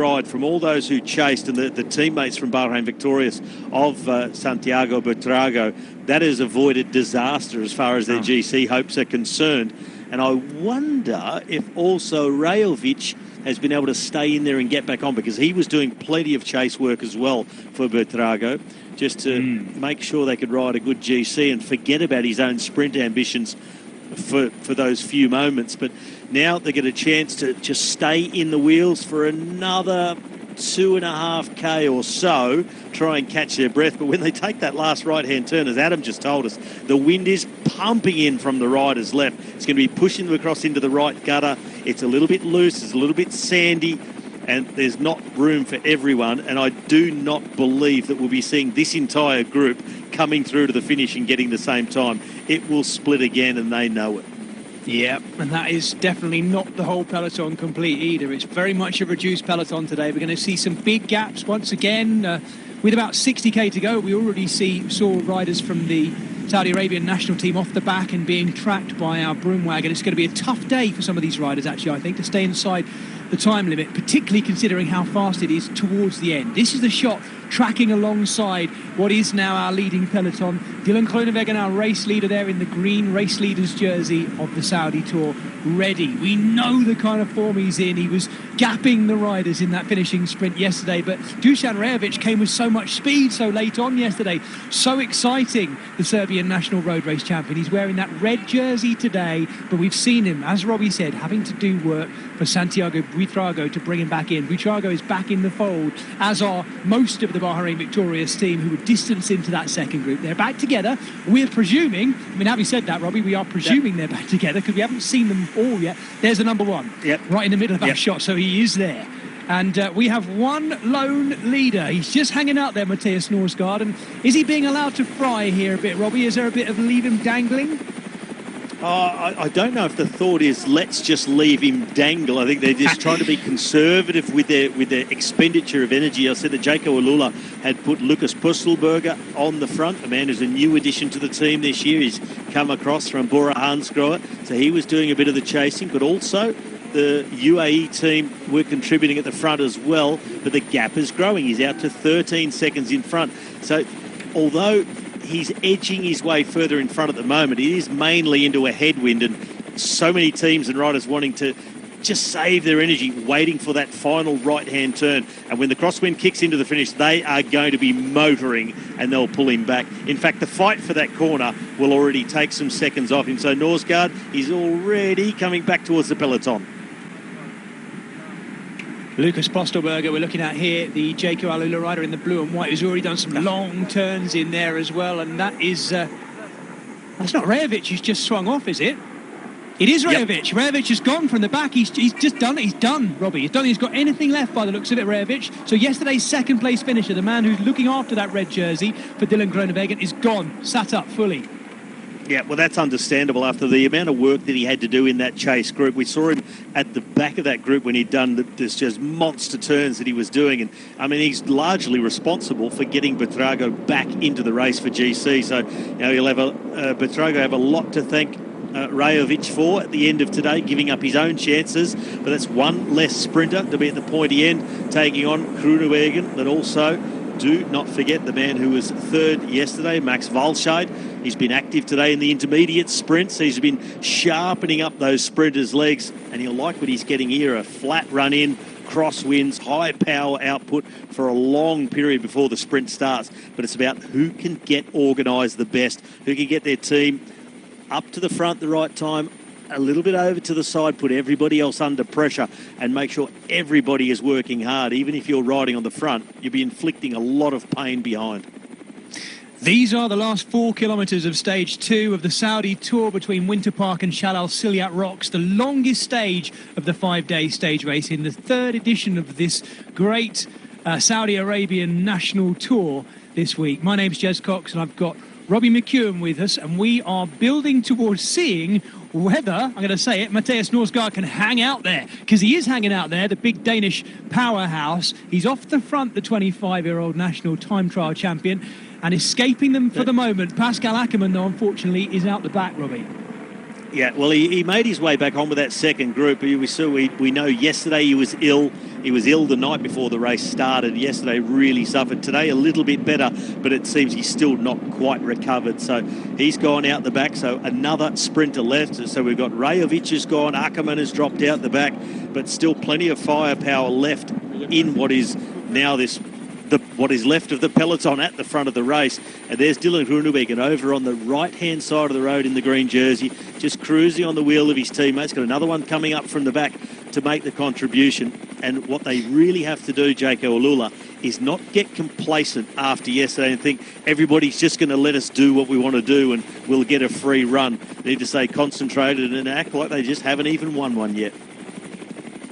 ride from all those who chased and the teammates from Bahrain Victorious of Santiago Buitrago. That has avoided disaster as far as their GC hopes are concerned. And I wonder if also Rajovic has been able to stay in there and get back on, because he was doing plenty of chase work as well for Buitrago, just to make sure they could ride a good GC and forget about his own sprint ambitions for those few moments. But now they get a chance to just stay in the wheels for another 2.5k or so, try and catch their breath. But when they take that last right-hand turn, as Adam just told us, the wind is pumping in from the rider's left. It's going to be pushing them across into the right gutter. It's a little bit loose, it's a little bit sandy, and there's not room for everyone. And I do not believe that we'll be seeing this entire group coming through to the finish and getting the same time. It will split again, and they know it. Yeah, and that is definitely not the whole peloton complete either. It's very much a reduced peloton today. We're going to see some big gaps once again. With about 60k to go, we already saw riders from the Saudi Arabian national team off the back and being tracked by our broom wagon. It's going to be a tough day for some of these riders, actually, I think, to stay inside the time limit, particularly considering how fast it is towards the end. This is the shot tracking alongside what is now our leading peloton. Dylan Groenewegen, our race leader there in the green race leader's jersey of the Saudi Tour, ready. We know the kind of form he's in. He was gapping the riders in that finishing sprint yesterday, but Dusan Rajovic came with so much speed so late on yesterday. So exciting, the Serbian national road race champion. He's wearing that red jersey today, but we've seen him, as Robbie said, having to do work for Santiago Buitrago to bring him back in. Buitrago is back in the fold, as are most of the Bahrain Victorious team, who were distanced into that second group. They're back together. We're presuming, I mean, having said that, Robbie, we are presuming they're back together because we haven't seen them all yet. There's the number one, right in the middle of that shot, so he is there. And we have one lone leader. He's just hanging out there, Matthias Norsgaard. And is he being allowed to fry here a bit, Robbie? Is there a bit of leave him dangling? I don't know if the thought is let's just leave him dangle. I think they're just trying to be conservative with their expenditure of energy. I said that Jaco Alula had put Lucas Pustelberger on the front, a man who's a new addition to the team this year. He's come across from Bora Hansgrohe, so he was doing a bit of the chasing, but also the UAE team were contributing at the front as well, but the gap is growing. He's out to 13 seconds in front. So although he's edging his way further in front at the moment, it is mainly into a headwind, and so many teams and riders wanting to just save their energy, waiting for that final right-hand turn. And when the crosswind kicks into the finish, they are going to be motoring and they'll pull him back. In fact, the fight for that corner will already take some seconds off him. So Norsgaard is already coming back towards the peloton. Lucas Postelberger, we're looking at here, the Jaco Alula rider in the blue and white, who's already done some long turns in there as well. And that is, that's not Rajovic who's just swung off, is it? It is Rajovic. Rajovic has gone from the back. He's just done it. He's done, Robbie. He's done. He's got anything left by the looks of it, Rajovic. So yesterday's second place finisher, the man who's looking after that red jersey for Dylan Groenewegen, is gone, sat up fully. Yeah, well, that's understandable after the amount of work that he had to do in that chase group. We saw him at the back of that group when he'd done this just monster turns that he was doing. And, I mean, he's largely responsible for getting Buitrago back into the race for GC. So, you know, he'll have Buitrago have a lot to thank Rajovic for at the end of today, giving up his own chances. But that's one less sprinter to be at the pointy end, taking on Groenewegen. But also, do not forget the man who was third yesterday, Max Walscheid. He's been active today in the intermediate sprints. He's been sharpening up those sprinters' legs, and he'll like what he's getting here, a flat run in, crosswinds, high power output for a long period before the sprint starts. But it's about who can get organised the best, who can get their team up to the front at the right time, a little bit over to the side, put everybody else under pressure, and make sure everybody is working hard. Even if you're riding on the front, you'll be inflicting a lot of pain behind. These are the last 4 kilometres of stage 2 of the Saudi Tour between Winter Park and Shal Al Silyat Rocks, the longest stage of the 5-day stage race in the third edition of this great Saudi Arabian national tour this week. My name's Jez Cox, and I've got Robbie McEwen with us, and we are building towards seeing whether, I'm going to say it, Matthias Norsgaard can hang out there, because he is hanging out there, the big Danish powerhouse. He's off the front, the 25-year-old national time trial champion, and escaping them for the moment. Pascal Ackermann, though, unfortunately, is out the back, Robbie. Yeah, well, he made his way back on with that second group. We know yesterday he was ill. He was ill the night before the race started. Yesterday really suffered. Today a little bit better, but it seems he's still not quite recovered. So he's gone out the back. So another sprinter left. So we've got Rajovic has gone. Ackerman has dropped out the back, but still plenty of firepower left in what is now what is left of the peloton at the front of the race. And there's Dylan Groenewegen over on the right-hand side of the road in the green jersey, just cruising on the wheel of his teammates. Got another one coming up from the back to make the contribution. And what they really have to do, Jaco Alula, is not get complacent after yesterday and think everybody's just going to let us do what we want to do and we'll get a free run. They need to stay concentrated and act like they just haven't even won one yet.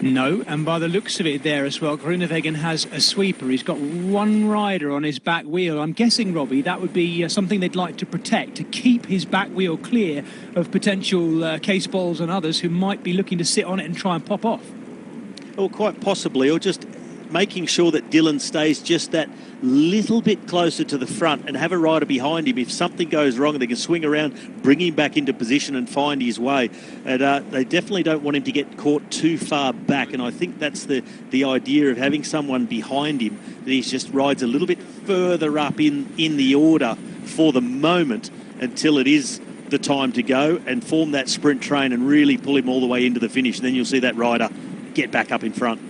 No, and by the looks of it there as well, Groenewegen has a sweeper. He's got one rider on his back wheel. I'm guessing, Robbie, that would be something they'd like to protect, to keep his back wheel clear of potential case balls and others who might be looking to sit on it and try and pop off. Or quite possibly, or just making sure that Dylan stays just that little bit closer to the front and have a rider behind him. If something goes wrong, they can swing around, bring him back into position and find his way. And they definitely don't want him to get caught too far back. And I think that's the idea of having someone behind him, that he just rides a little bit further up in the order for the moment until it is the time to go and form that sprint train and really pull him all the way into the finish. And then you'll see that rider get back up in front.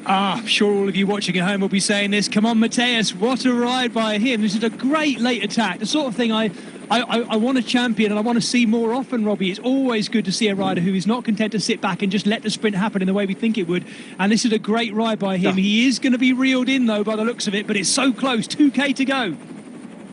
I'm sure all of you watching at home will be saying this. Come on, Mateus, what a ride by him. This is a great late attack. The sort of thing I want to champion and I want to see more often, Robbie. It's always good to see a rider who is not content to sit back and just let the sprint happen in the way we think it would. And this is a great ride by him. He is going to be reeled in, though, by the looks of it, but it's so close. 2K to go.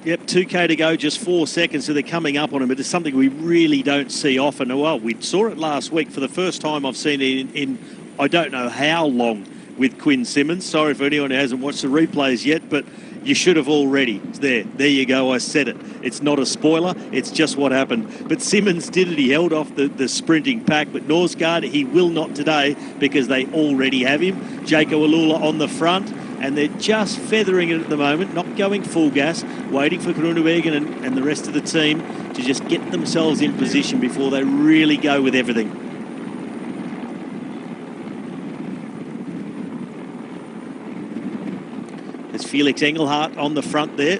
Yep, 2K to go, just 4 seconds, so they're coming up on him. But it's something we really don't see often. Well, we saw it last week. For the first time I've seen it in I don't know how long, with Quinn Simmons. Sorry for anyone who hasn't watched the replays yet, but you should have already. There you go, I said it. It's not a spoiler, it's just what happened. But Simmons did it, he held off the sprinting pack, but Norsgaard, he will not today because they already have him. Jaco Alula on the front, and they're just feathering it at the moment, not going full gas, waiting for Groenewegen and the rest of the team to just get themselves in position before they really go with everything. There's Felix Engelhardt on the front there.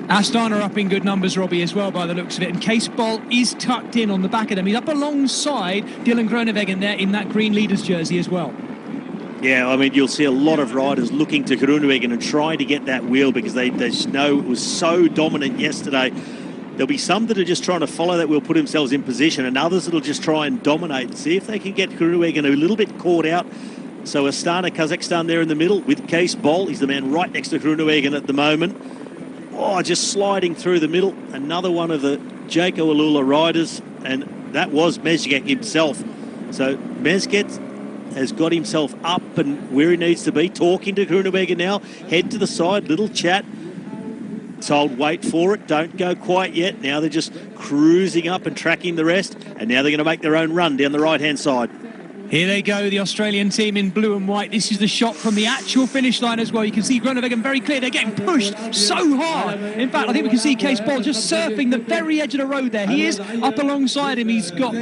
Astana up in good numbers, Robbie, as well, by the looks of it. And Case Ball is tucked in on the back of them. He's up alongside Dylan Groenewegen there in that green leader's jersey as well. Yeah, I mean, you'll see a lot of riders looking to Groenewegen and trying to get that wheel because they know it was so dominant yesterday. There'll be some that are just trying to follow that wheel, put themselves in position, and others that'll just try and dominate and see if they can get Groenewegen a little bit caught out. So Astana, Kazakhstan there in the middle with Case Bol. He's the man right next to Groenewegen at the moment. Oh, just sliding through the middle. Another one of the Jaco Alula riders, and that was Mezgec himself. So Mezgec has got himself up and where he needs to be, talking to Groenewegen now. Head to the side, little chat. Told wait for it, don't go quite yet. Now they're just cruising up and tracking the rest, and now they're going to make their own run down the right-hand side. Here they go, the Australian team in blue and white. This is the shot from the actual finish line as well. You can see Groenewegen very clear. They're getting pushed so hard. In fact, I think we can see Case Ball just surfing the very edge of the road there. He is up alongside him. He's got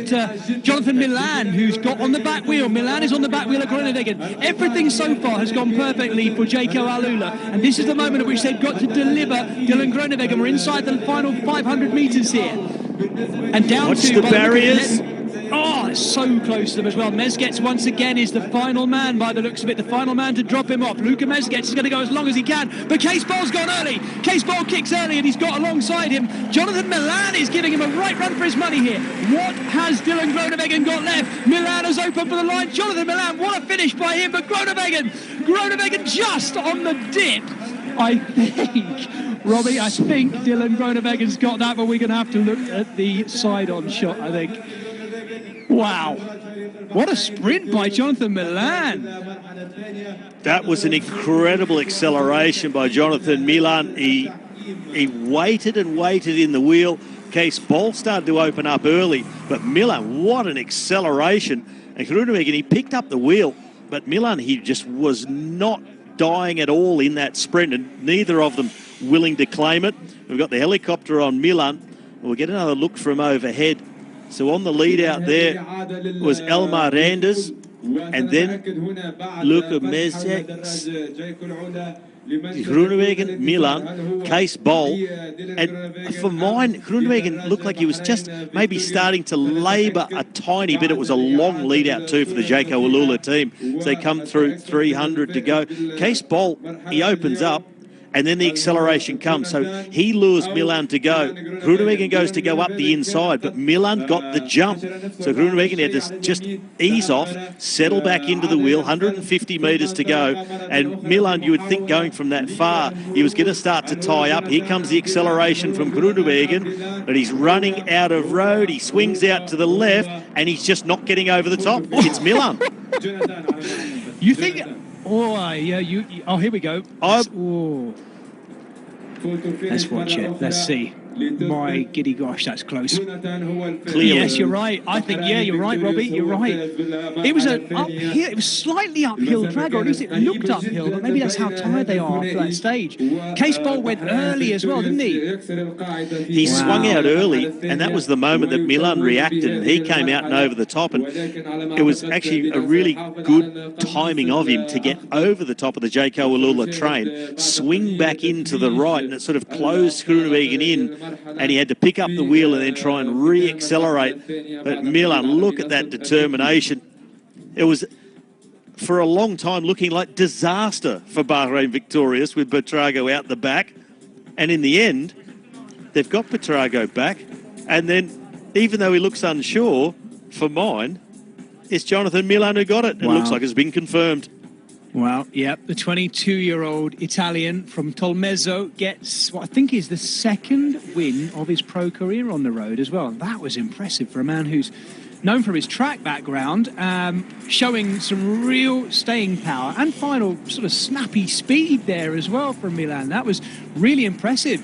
Jonathan Milan, who's got on the back wheel. Milan is on the back wheel of Groenewegen. Everything so far has gone perfectly for Jaco Alula. And this is the moment at which they've got to deliver Dylan Groenewegen. We're inside the final 500 metres here. And down Watch to... the barriers. Oh, it's so close to them as well. Mezgec once again is the final man by the looks of it, the final man to drop him off. Luka Mezgec is going to go as long as he can, but Case Ball's gone early. Case Ball kicks early and he's got alongside him. Jonathan Milan is giving him a right run for his money here. What has Dylan Groenewegen got left? Milan has opened for the line. Jonathan Milan, what a finish by him, but Groenewegen just on the dip. I think, Robbie, I think Dylan Groenewegen's got that, but we're going to have to look at the side-on shot, I think. Wow, what a sprint by Jonathan Milan. That was an incredible acceleration by Jonathan Milan. He waited and waited in the wheel. Case Ball started to open up early, but Milan, what an acceleration. And Groenewegen, he picked up the wheel, but Milan, he just was not dying at all in that sprint, and neither of them willing to claim it. We've got the helicopter on Milan, We'll get another look from overhead. So on the lead out there was Elmar Randers, and then Luka Mezek, Groenewegen, Milan, Case Bol. And for mine, Groenewegen looked like he was just maybe starting to labour a tiny bit. It was a long lead out too for the Jayco Alula team. So they come through 300 to go. Case Bol, he opens up, and then the acceleration comes. So he lures Milan to go. Groenewegen goes to go up the inside, but Milan got the jump. So Groenewegen had to just ease off, settle back into the wheel, 150 metres to go. And Milan, you would think going from that far, he was going to start to tie up. Here comes the acceleration from Groenewegen, but he's running out of road. He swings out to the left, and he's just not getting over the top. It's Milan. You think... Oh, yeah, oh, here we go. Oh. Let's watch it. Let's see. My giddy gosh, that's close. Clearly. Yes, you're right. I think, yeah, you're right, Robbie. You're right. It was an uphill. It was slightly uphill drag, or at least it looked uphill, but maybe that's how tired they are after that stage. Case Bol went early as well, didn't he? He swung out early, and that was the moment that Milan reacted, and he came out and over the top, and it was actually a really good timing of him to get over the top of the Jayco Alula train, swing back into the right, and it sort of closed Groenewegen in, and he had to pick up the wheel and then try and re-accelerate. But Milan, look at that determination. It was, for a long time, looking like disaster for Bahrain Victorious with Buitrago out the back. And in the end, they've got Buitrago back. And then, even though he looks unsure, for mine, it's Jonathan Milan who got it. It looks like it's been confirmed. Well, yeah, the 22-year-old Italian from Tolmezzo gets what I think is the second win of his pro career on the road as well. That was impressive for a man who's known for his track background, showing some real staying power and final sort of snappy speed there as well from Milan. That was really impressive.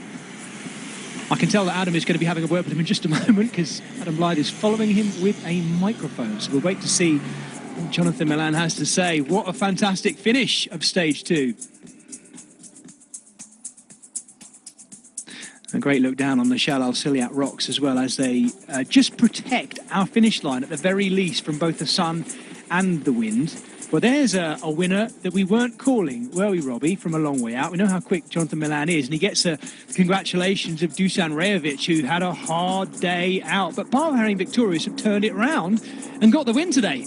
I can tell that Adam is going to be having a word with him in just a moment, because Adam Lyde is following him with a microphone. So we'll wait to see what Jonathan Milan has to say. What a fantastic finish of stage 2. A great look down on the Shal Al Ciliat rocks as well, as they just protect our finish line at the very least from both the sun and the wind. Well, there's a winner that we weren't calling, were we, Robbie, from a long way out. We know how quick Jonathan Milan is, and he gets congratulations of Dusan Rajovic, who had a hard day out. But Bahrain Victorious have turned it round and got the win today.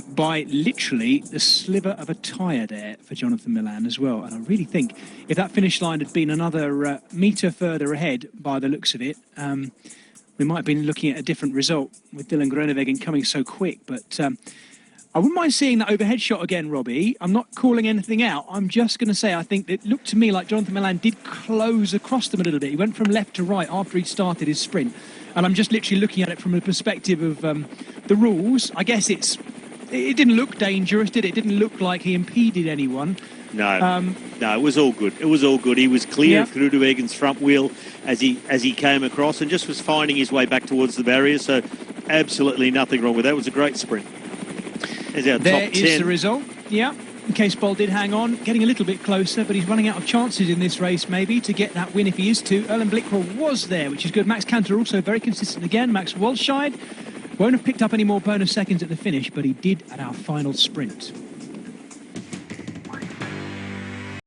By literally the sliver of a tyre there for Jonathan Milan as well. And I really think if that finish line had been another metre further ahead by the looks of it, we might have been looking at a different result with Dylan Groenewegen coming so quick. But I wouldn't mind seeing that overhead shot again, Robbie. I'm not calling anything out. I'm just going to say I think it looked to me like Jonathan Milan did close across them a little bit. He went from left to right after he'd started his sprint. And I'm just literally looking at it from the perspective of the rules. I guess it didn't look dangerous, did it? It didn't look like he impeded anyone. No, no, it was all good. It was all good. He was clear of Groenewegen's front wheel as he came across, and just was finding his way back towards the barrier. So absolutely nothing wrong with that. It was a great sprint. There's our top 10. There is the result. Yeah. Case Bol did hang on, getting a little bit closer, but he's running out of chances in this race maybe to get that win if he is to. Erlen Blikra was there, which is good. Max Cantor also very consistent again. Max Walscheid won't have picked up any more bonus seconds at the finish, but he did at our final sprint.